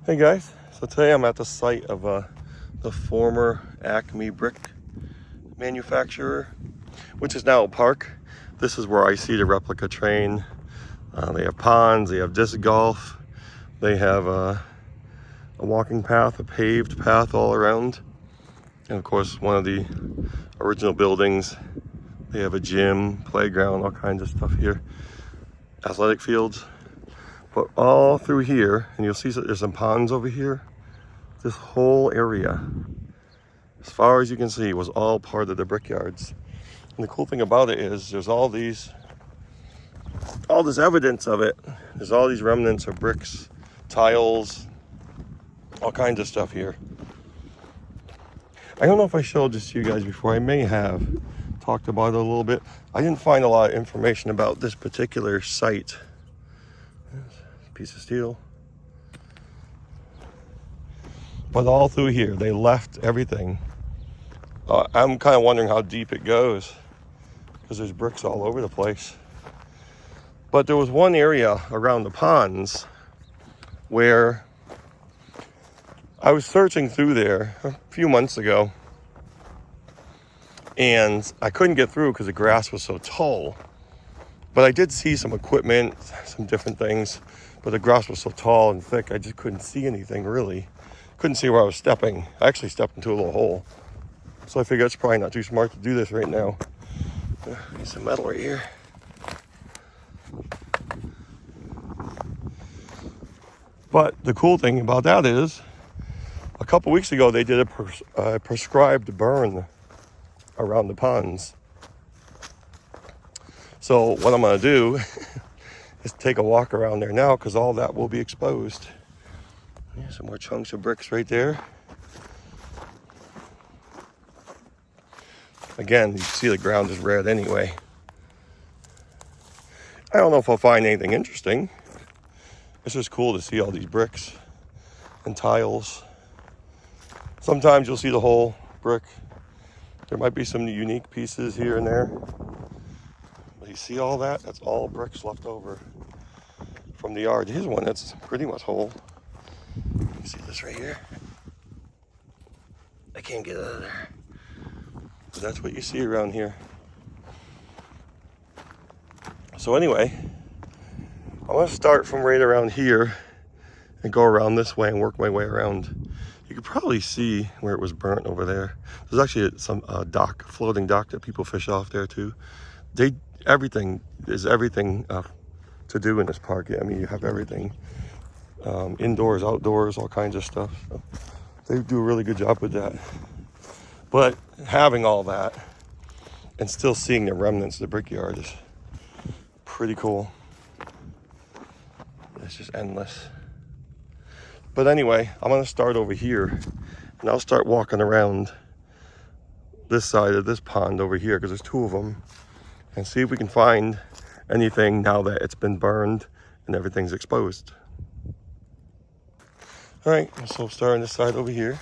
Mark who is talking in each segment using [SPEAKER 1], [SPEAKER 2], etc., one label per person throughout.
[SPEAKER 1] Hey guys, so today I'm at the site of the former Acme brick manufacturer, which is now a park. This is where I see the replica train. They have ponds, they have disc golf, they have a walking path, a paved path all around. And of course, one of the original buildings, they have a gym, playground, all kinds of stuff here. Athletic fields. But all through here, and you'll see there's some ponds over here. This whole area, as far as you can see, was all part of the brickyards. And the cool thing about it is there's all this evidence of it. There's all these remnants of bricks, tiles, all kinds of stuff here. I don't know if I showed this to you guys before. I may have talked about it a little bit. I didn't find a lot of information about this particular site. Piece of steel. But all through here, they left everything. I'm kind of wondering how deep it goes because there's bricks all over the place. But there was one area around the ponds where I was searching through there a few months ago and I couldn't get through because the grass was so tall. But I did see some equipment, some different things, but the grass was so tall and thick, I just couldn't see anything really. Couldn't see where I was stepping. I actually stepped into a little hole. So I figured it's probably not too smart to do this right now. There's some metal right here. But the cool thing about that is, a couple weeks ago they did a prescribed burn around the ponds. So what I'm gonna do is take a walk around there now because all that will be exposed. Yeah, some more chunks of bricks right there. Again, you see the ground is red anyway. I don't know if I'll find anything interesting. It's just cool to see all these bricks and tiles. Sometimes you'll see the whole brick. There might be some unique pieces here and there. But you see all that? That's all bricks left over from the yard. Here's one that's pretty much whole. You see this right here? I can't get out of there. But that's what you see around here. So anyway, I'm gonna start from right around here and go around this way and work my way around. You could probably see where it was burnt over there. There's actually some floating dock that people fish off there too. Everything to do in this park. I mean, you have everything. Indoors, outdoors, all kinds of stuff. So they do a really good job with that. But having all that and still seeing the remnants of the brickyard is pretty cool. It's just endless. But anyway, I'm gonna start over here and I'll start walking around this side of this pond over here because there's two of them and see if we can find anything now that it's been burned and everything's exposed. All right, so starting this side over here,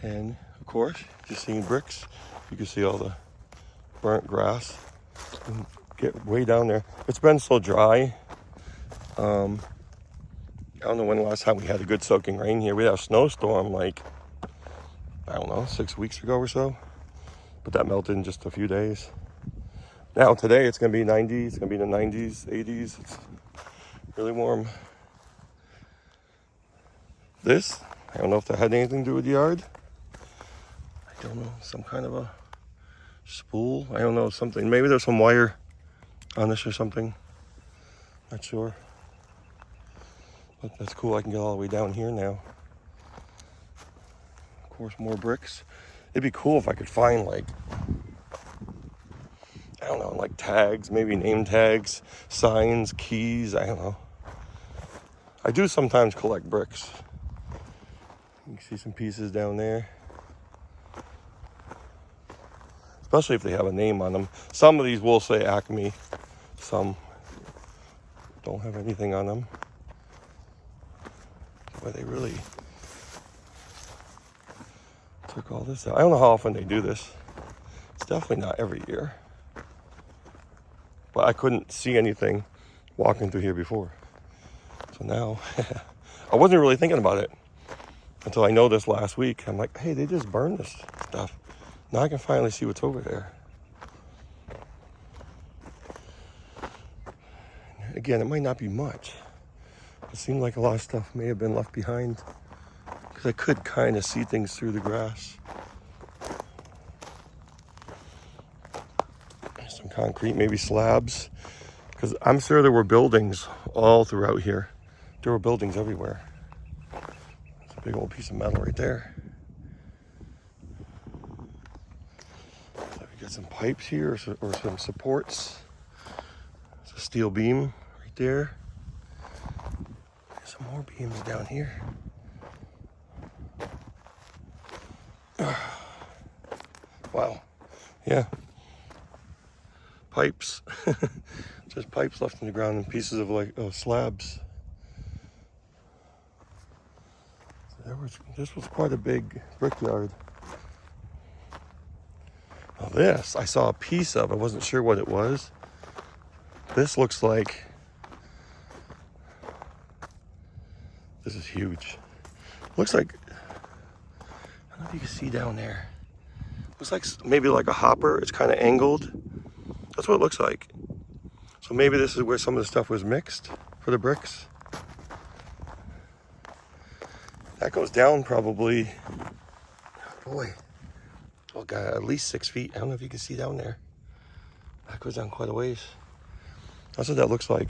[SPEAKER 1] and of course, just seeing bricks, you can see all the burnt grass. And get way down there. It's been so dry. I don't know when the last time we had a good soaking rain here. We had a snowstorm like, I don't know, 6 weeks ago or so, but that melted in just a few days. Now today it's gonna be 90s, it's gonna be in the 90s, 80s. It's really warm. This, I don't know if that had anything to do with the yard. I don't know, some kind of a spool. I don't know, something. Maybe there's some wire on this or something. Not sure. But that's cool, I can get all the way down here now. Of course, more bricks. It'd be cool if I could find like, I don't know, like tags, maybe name tags, signs, keys, I don't know. I do sometimes collect bricks. You can see some pieces down there. Especially if they have a name on them. Some of these will say Acme, some don't have anything on them. But they really took all this out. I don't know how often they do this. It's definitely not every year. But I couldn't see anything walking through here before. So now I wasn't really thinking about it until I noticed last week. I'm like, hey, they just burned this stuff. Now I can finally see what's over there. Again, it might not be much. It seemed like a lot of stuff may have been left behind because I could kind of see things through the grass. Some concrete, maybe slabs, because I'm sure there were buildings all throughout here. There were buildings everywhere. There's a big old piece of metal right there. So we got some pipes here or some supports. There's a steel beam right there. There's some more beams down here. Wow. Yeah. Pipes. Just pipes left in the ground and pieces of slabs. This was quite a big brickyard. Now this, I saw a piece of, I wasn't sure what it was. This looks like, this is huge. Looks like, I don't know if you can see down there. Looks like maybe like a hopper. It's kind of angled. That's what it looks like. So maybe this is where some of the stuff was mixed for the bricks. That goes down probably, boy, oh God, at least 6 feet. I don't know if you can see down there. That goes down quite a ways. That's what that looks like.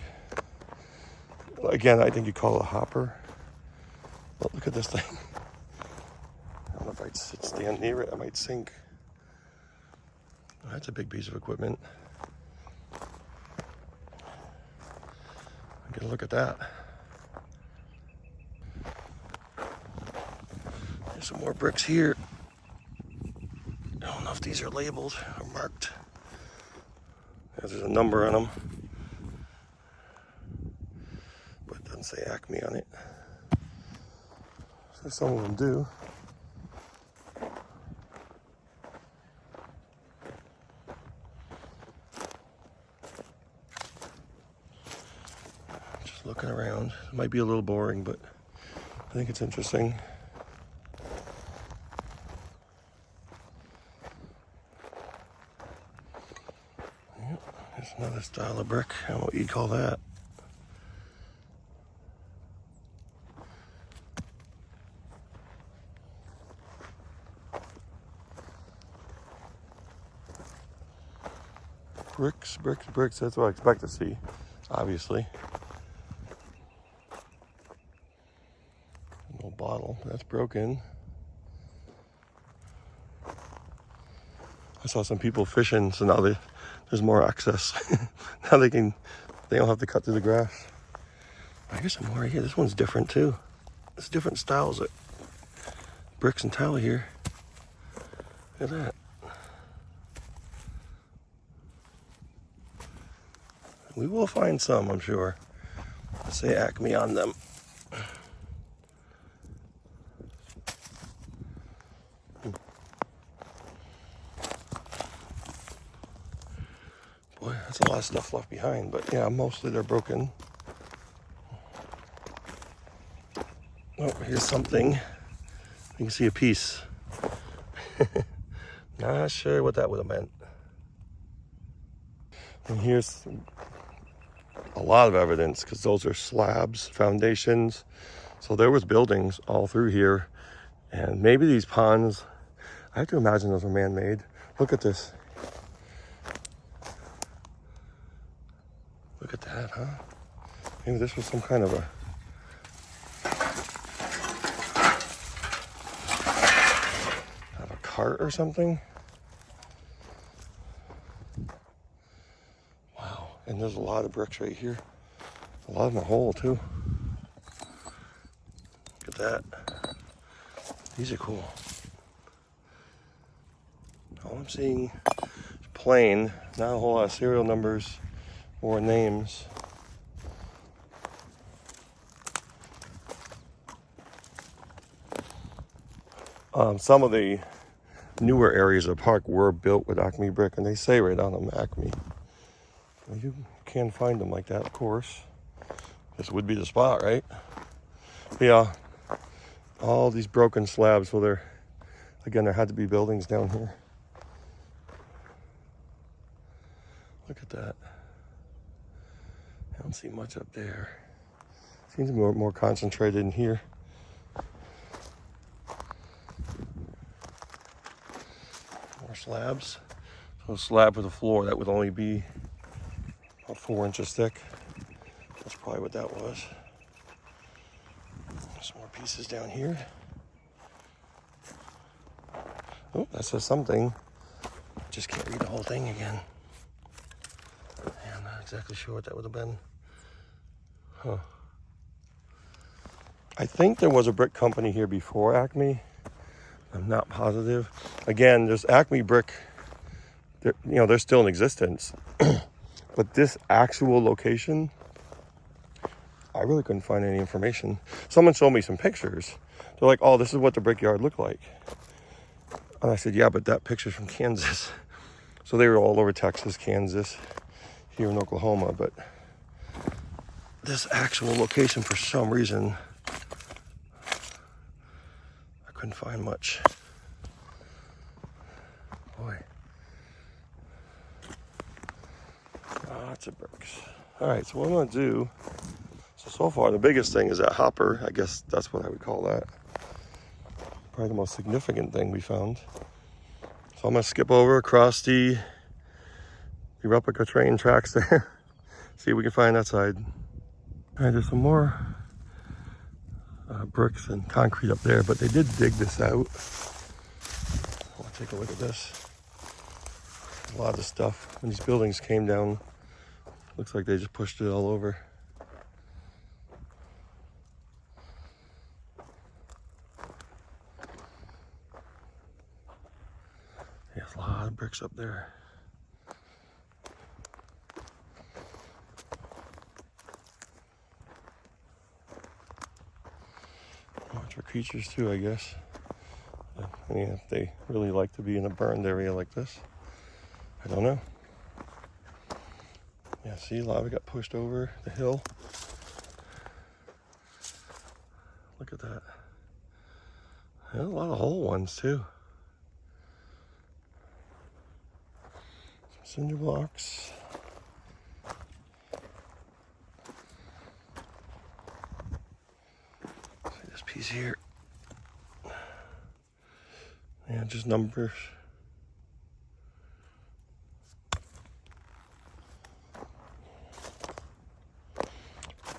[SPEAKER 1] Again, I think you call it a hopper. But look at this thing. I don't know if I'd stand near it. I might sink. Oh, that's a big piece of equipment. Get a look at that. There's some more bricks here. I don't know if these are labeled or marked. There's a number on them, but it doesn't say Acme on it. So some of them do. Just looking around. It might be a little boring, but I think it's interesting. There's another style of brick. I don't know what you'd call that. Bricks, bricks, bricks. That's what I expect to see, obviously. An old bottle. That's broken. I saw some people fishing, so now there's more access. Now they don't have to cut through the grass. I guess some more right here. This one's different too. It's different styles of bricks and tile here. Look at that. We will find some, I'm sure. Let's say Acme on them. Boy, that's a lot of stuff left behind, but yeah, mostly they're broken. Oh, here's something. You can see a piece. Not sure what that would have meant. And here's a lot of evidence, because those are slabs, foundations. So there was buildings all through here. And maybe these ponds, I have to imagine those are man-made. Look at this. Look at that, huh? Maybe this was some kind of a cart or something. Wow, and there's a lot of bricks right here. A lot of them are whole too. Look at that. These are cool. All I'm seeing is plain, not a whole lot of serial numbers or names. Some of the newer areas of the park were built with Acme brick, and they say right on them Acme. Well, you can find them like that, of course. This would be the spot, right? Yeah, all these broken slabs. Well, there had to be buildings down here. Look at that. I don't see much up there. Seems more concentrated in here. More slabs. So a slab with a floor that would only be about 4 inches thick. That's probably what that was. Some more pieces down here. Oh, that says something. Just can't read the whole thing again. Yeah, I'm not exactly sure what that would have been. Huh. I think there was a brick company here before Acme. I'm not positive. Again, there's Acme Brick. They're still in existence. But this actual location, I really couldn't find any information. Someone showed me some pictures. They're like, oh, this is what the brickyard looked like. And I said, yeah, but that picture's from Kansas. So they were all over Texas, Kansas, here in Oklahoma. But this actual location, for some reason, I couldn't find much. Boy. Lots of bricks. All right, so what I'm gonna do, so far the biggest thing is that hopper. I guess that's what I would call that. Probably the most significant thing we found. So I'm gonna skip over across the replica train tracks there. See if we can find that side. All right, there's some more bricks and concrete up there, but they did dig this out. I'll take a look at this. A lot of stuff. When these buildings came down, looks like they just pushed it all over. There's a lot of bricks up there. Bunch of creatures too, I guess. I mean, if they really like to be in a burned area like this, I don't know. Yeah, see, lava got pushed over the hill. Look at that. There's a lot of whole ones too. Some cinder blocks. See this piece here. Yeah, just numbers.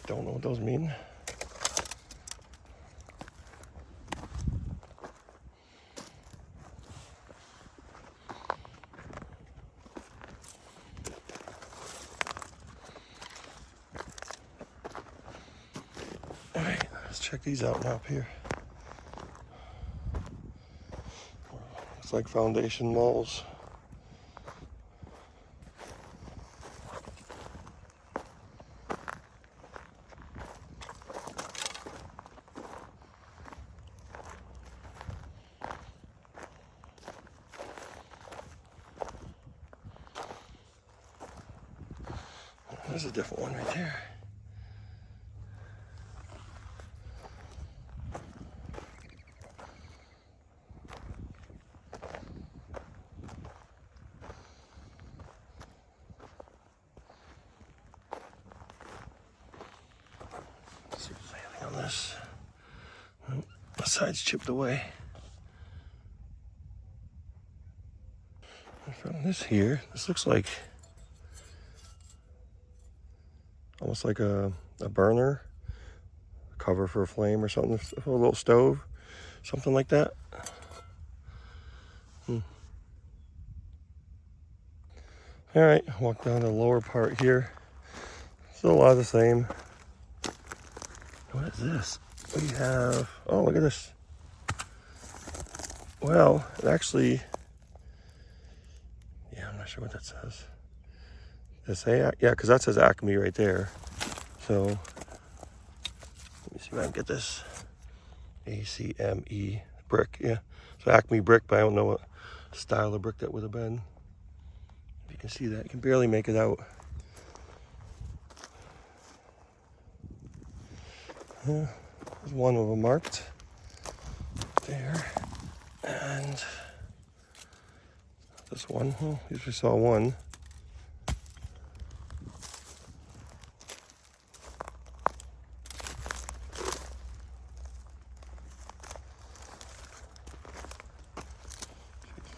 [SPEAKER 1] Don't know what those mean. All right, let's check these out now up here. Looks like foundation walls. There's a different one right there. Let's see if there's anything on this. Oh, the side's chipped away. I found this here. This looks like almost like a burner, cover for a flame or something, for a little stove, something like that. All right, walk down the lower part here. Still a lot of the same. What is this? We have, oh, look at this. Well, it actually, yeah, I'm not sure what that says. Does it say, yeah, because that says Acme right there. So, let me see if I can get this. ACME brick, yeah. So Acme brick, but I don't know what style of brick that would have been. If you can see that, you can barely make it out. Yeah. There's one of them marked there. And this one, usually saw one.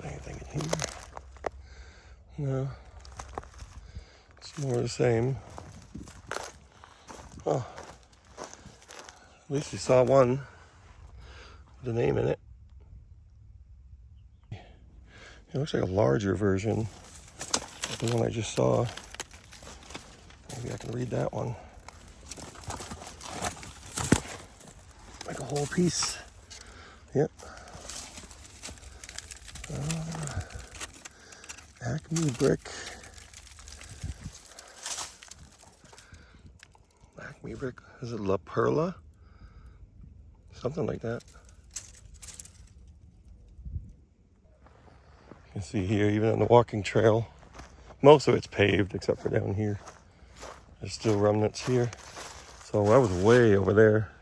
[SPEAKER 1] Anything in here? No. It's more the same. Oh. At least you saw one with a name in it. It looks like a larger version of the one I just saw. Maybe I can read that one. Like a whole piece. Yep. Acme brick. Acme brick. Is it La Perla? Something like that. You can see here, even on the walking trail, most of it's paved except for down here. There's still remnants here. So I was way over there.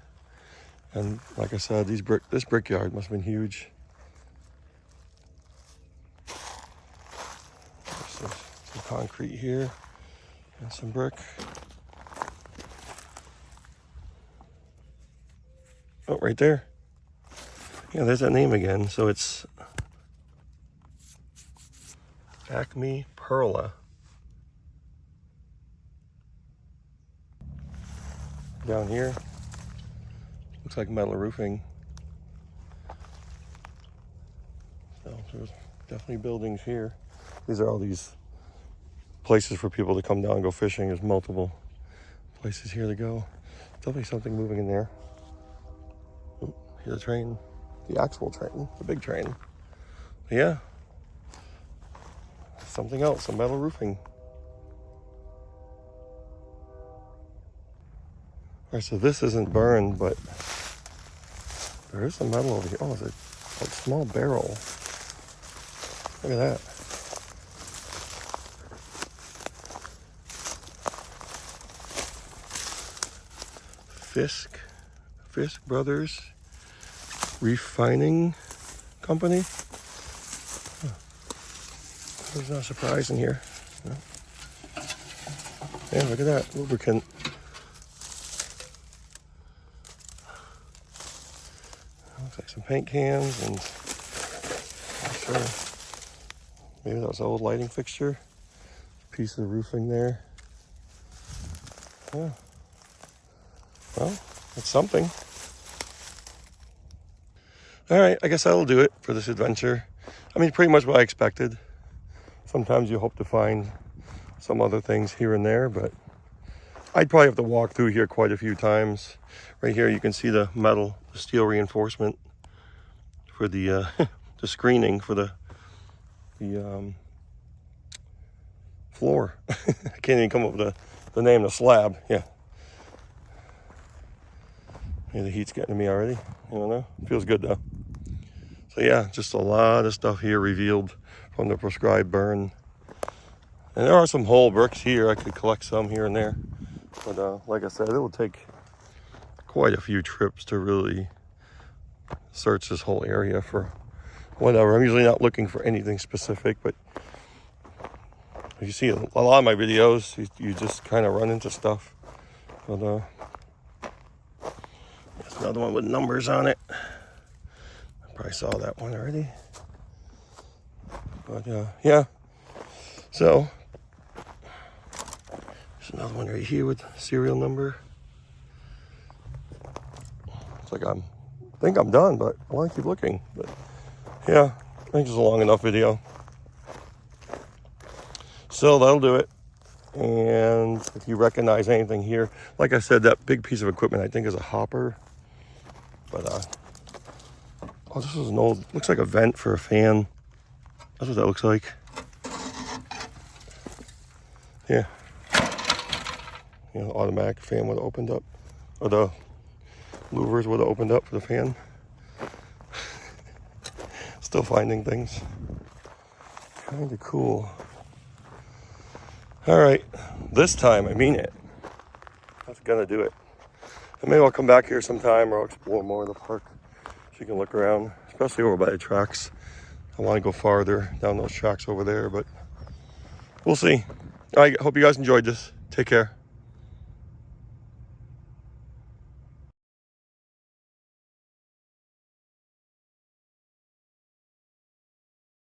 [SPEAKER 1] And like I said, this brickyard must have been huge. There's some concrete here and some brick. Oh, right there. Yeah, there's that name again. So it's Acme Perla. Down here, looks like metal roofing. So there's definitely buildings here. These are all these places for people to come down and go fishing. There's multiple places here to go. Definitely something moving in there. Ooh, here's a train, the actual train, the big train. Yeah, something else, some metal roofing. All right, so this isn't burned, but there is some metal over here. Oh, it's a small barrel. Look at that. Fisk Brothers Refining Company. Huh. There's no surprise in here. No. Yeah, look at that. Lubricant. Looks like some paint cans and I'm sure maybe that was an old lighting fixture. Piece of roofing there. Yeah. Well, it's something. All right, I guess that'll do it for this adventure. I mean, pretty much what I expected. Sometimes you hope to find some other things here and there, but I'd probably have to walk through here quite a few times. Right here, you can see the metal, the steel reinforcement for the the screening for the floor. I can't even come up with the name, the slab. Yeah. Yeah, the heat's getting to me already. I don't know. Feels good though. So yeah, just a lot of stuff here revealed from the prescribed burn. And there are some whole bricks here. I could collect some here and there. But like I said, it will take quite a few trips to really search this whole area for whatever. I'm usually not looking for anything specific, but you see a lot of my videos, you just kind of run into stuff. But there's another one with numbers on it. I probably saw that one already. But yeah. So there's another one right here with serial number. It's like I think I'm done, but I want to keep looking. But yeah, I think it's a long enough video. So that'll do it. And if you recognize anything here, like I said, that big piece of equipment I think is a hopper. But oh, this is an old, looks like a vent for a fan. That's what that looks like. Yeah. You know, automatic fan would have opened up, or the louvers would have opened up for the fan. Still finding things. Kind of cool. All right, this time I mean it. That's gonna do it. And maybe I'll come back here sometime, or I'll explore more of the park so you can look around, especially over by the tracks. I want to go farther down those tracks over there, but we'll see. I hope you guys enjoyed this. Take care.